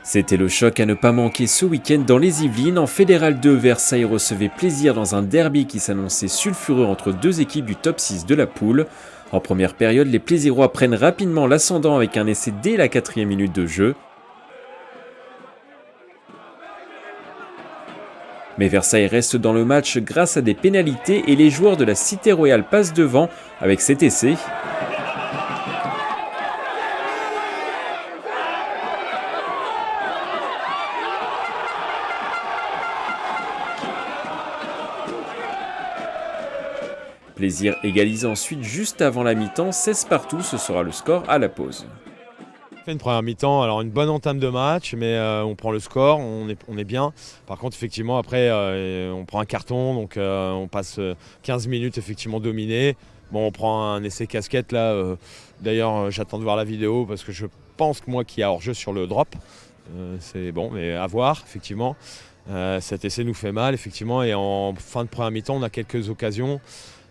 C'était le choc à ne pas manquer ce week-end dans les Yvelines. En Fédéral 2, Versailles recevait Plaisir dans un derby qui s'annonçait sulfureux entre deux équipes du top 6 de la poule. En première période, les Plaisirois prennent rapidement l'ascendant avec un essai dès la 4e minute de jeu. Mais Versailles reste dans le match grâce à des pénalités et les joueurs de la Cité Royale passent devant avec cet essai. Plaisir égalise ensuite juste avant la mi-temps, 16 partout, ce sera le score à la pause. On fait une première mi-temps, alors une bonne entame de match, mais on prend le score, on est bien. Par contre, effectivement, après, on prend un carton, donc on passe 15 minutes effectivement dominé. Bon, on prend un essai casquette là. D'ailleurs, j'attends de voir la vidéo parce que je pense que moi qu'il y a hors-jeu sur le drop. C'est bon, mais à voir, effectivement. Cet essai nous fait mal, effectivement, et en fin de première mi-temps, on a quelques occasions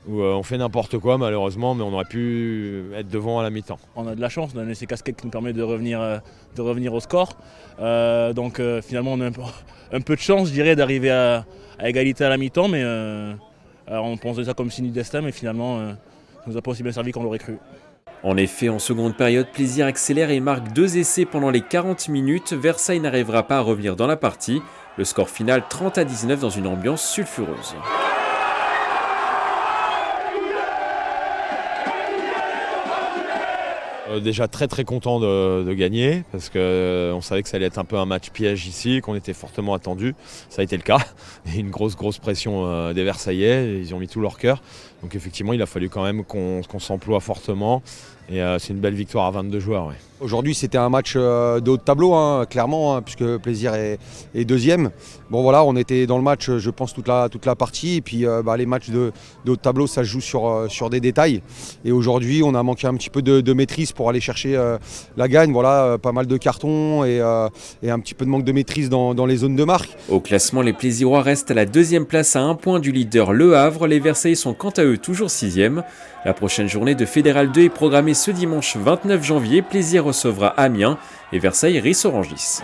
où on fait n'importe quoi malheureusement, mais on aurait pu être devant à la mi-temps. On a de la chance, on a un essai casquette qui nous permet de revenir au score. Donc finalement on a un peu de chance, je dirais, d'arriver à égalité à la mi-temps, mais on pensait ça comme signe du destin, mais finalement ça nous a pas aussi bien servi qu'on l'aurait cru. En effet, en seconde période, Plaisir accélère et marque 2 essais pendant les 40 minutes. Versailles n'arrivera pas à revenir dans la partie. Le score final 30-19 dans une ambiance sulfureuse. Déjà très content de gagner parce qu'on savait que ça allait être un peu un match piège ici, qu'on était fortement attendu. Ça a été le cas. Et une grosse pression des Versaillais, ils ont mis tout leur cœur. Donc effectivement il a fallu quand même qu'on s'emploie fortement et c'est une belle victoire à 22 joueurs. Ouais. Aujourd'hui c'était un match de haut de tableau, clairement, puisque Plaisir est deuxième. Bon voilà, on était dans le match je pense toute la partie et puis les matchs de haut de tableau ça se joue sur des détails. Et aujourd'hui on a manqué un petit peu de maîtrise pour aller chercher la gagne. Voilà, pas mal de cartons et un petit peu de manque de maîtrise dans les zones de marque. Au classement, les Plaisirois restent à la 2e place à 1 point du leader Le Havre. Les Versailles sont quant à eux toujours 6e. La prochaine journée de Fédéral 2 est programmée ce dimanche 29 janvier. Plaisir recevra Amiens et Versailles Ris-Orangis.